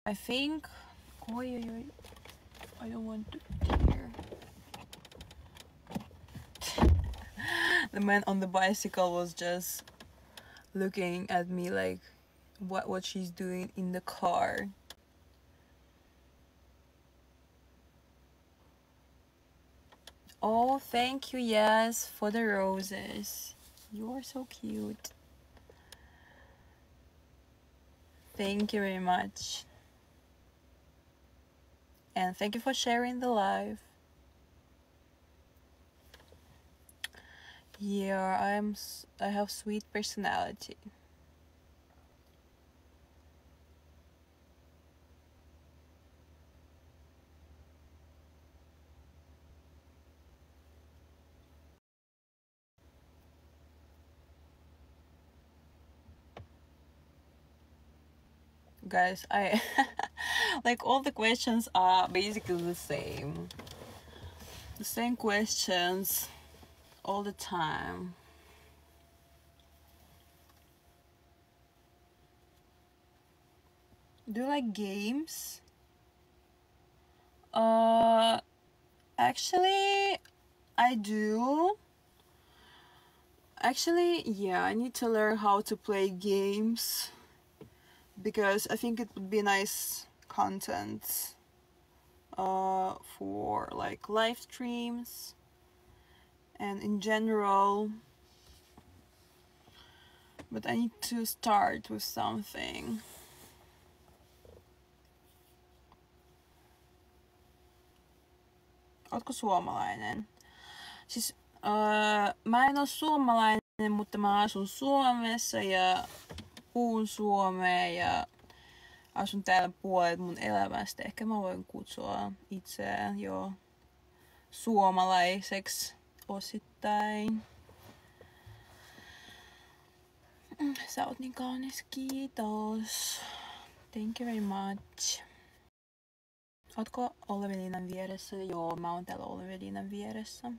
I think... Oi. I don't want to put here. The man on the bicycle was just looking at me like what she's doing in the car. Oh, thank you, yes, for the roses. You are so cute. Thank you very much. And thank you for sharing the live. Yeah, I have sweet personality. Guys, I like all the questions are basically the same. The same questions all the time. Do you like games? Actually, I do. Actually, yeah, I need to learn how to play games because I think it would be nice content for like live streams and in general. But I need to start with something. Ootko suomalainen? Siis mä en oo suomalainen, mutta mä asun Suomessa ja puhun suomea ja asun täällä puolet mun elämästä. Ehkä mä voin kutsua itseään jo suomalaiseksi osittain. Sä oot niin kaunis, kiitos. Thank you very much. Ootko Olveliinan vieressä? Joo, mä oon täällä Olveliinan vieressä.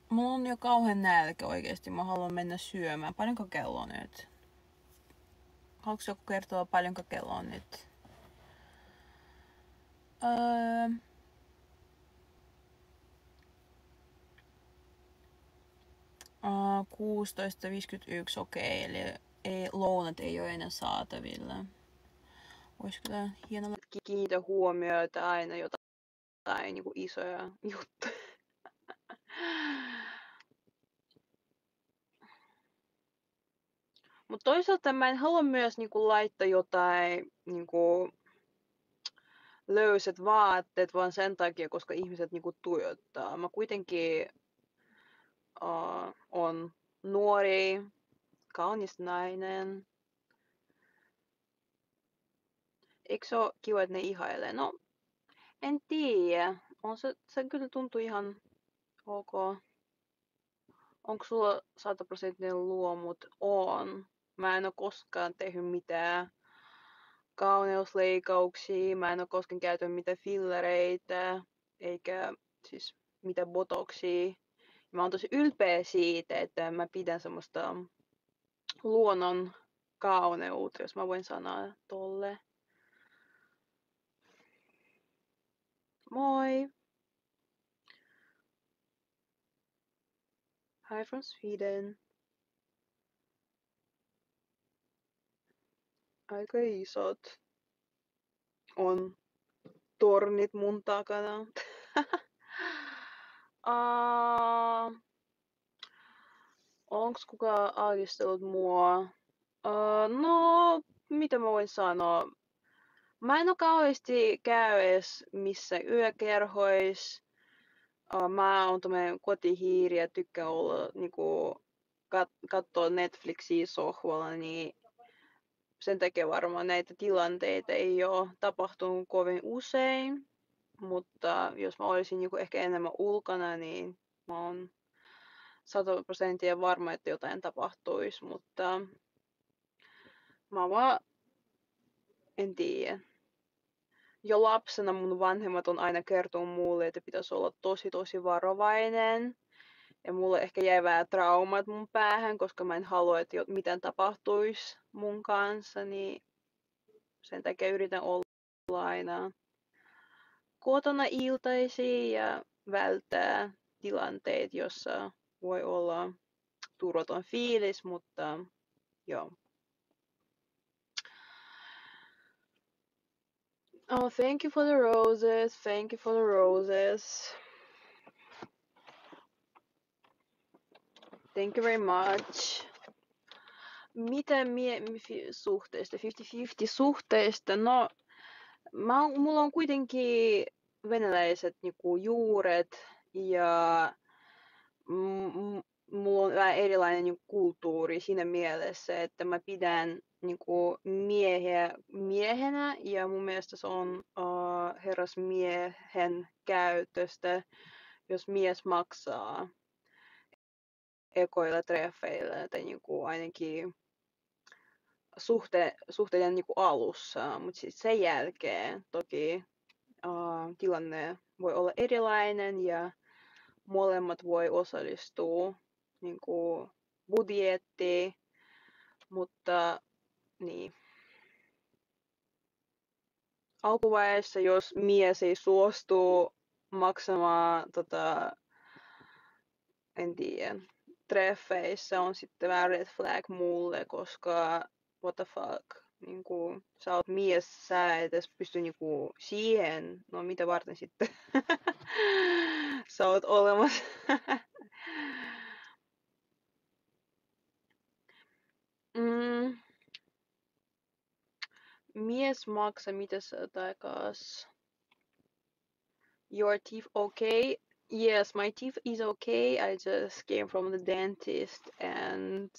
Mulla on jo kauhean nälkä oikeesti. Mä haluan mennä syömään. Paljonko kello on nyt? Haluatko joku kertoa paljonko kello on nyt? 16.51, okei, eli lounat ei ole enää saatavilla. Ois kyllä hienoa kiinnitä huomioita aina jotain niinku isoja juttuja. Mutta toisaalta mä en halua myös niinku laittaa jotain niinku löysät vaatteet vaan sen takia, koska ihmiset niinku tuijottaa. Mä kuitenkin on nuori, kaunis nainen. Eikö se ole kiva, että ne ihailee? No, en tiedä. Se kyllä tuntuu ihan ok. Onko sulla 100% luomut? On. Mä en oo koskaan tehnyt mitään kauneusleikkauksia. Mä en oo koskaan käyttänyt mitään fillereitä. Eikä siis mitään botoksia. Mä oon tosi ylpeä siitä, että mä pidän semmoista luonnon kauneutta, jos mä voin sanoa tolle. Moi! Hi from Sweden. Aika isot on tornit mun takana. Onks kukaan aavistellut mua? No, mitä mä voin sanoa? Mä en oo kauheasti käy edes missä yökerhois. Mä oon tommonen kotihiiri ja tykkään olla niinku kattoo Netflixiä sohvalla, niin sen takia varmaan näitä tilanteita ei oo tapahtunut kovin usein. Mutta jos mä olisin niinku ehkä enemmän ulkona, niin mä oon 100% varma, että jotain tapahtuisi, mutta mä vaan en tiedä. jo lapsena mun vanhemmat on aina kertonut mulle, että pitäisi olla tosi varovainen. Ja mulle ehkä jäi vähän traumat mun päähän, koska mä en halua, että mitään tapahtuisi mun kanssa, niin sen takia yritän olla aina kotona iltaisin ja välttää tilanteet, jossa voi olla turvaton fiilis, mutta joo. Oh, thank you for the roses. Thank you for the roses. Thank you very much. Miten suhteista, 50-50 suhteista? No, mulla on kuitenkin venäläiset niinku, juuret ja mulla on vähän erilainen niinku, kulttuuri siinä mielessä, että mä pidän niinku, miehiä miehenä ja mun mielestä se on herrasmiehen käytöstä, jos mies maksaa ekoilla treffeillä tai niinku, ainakin suhteiden niinku, alussa, mutta sitten sen jälkeen toki tilanne voi olla erilainen ja molemmat voi osallistua niinku, budjettiin, mutta niin. Alkuvaiheessa, jos mies ei suostu maksamaan en tiedä, treffeissä on sitten vähän red flag mulle, koska what the fuck, niinku, sä oot mies, sä et edes pysty niinku siihen, no mitä varten sitten sä oot olemassa. Mies maksa, mitä sä takas? Your teeth okay? Yes, my teeth is okay. I just came from the dentist and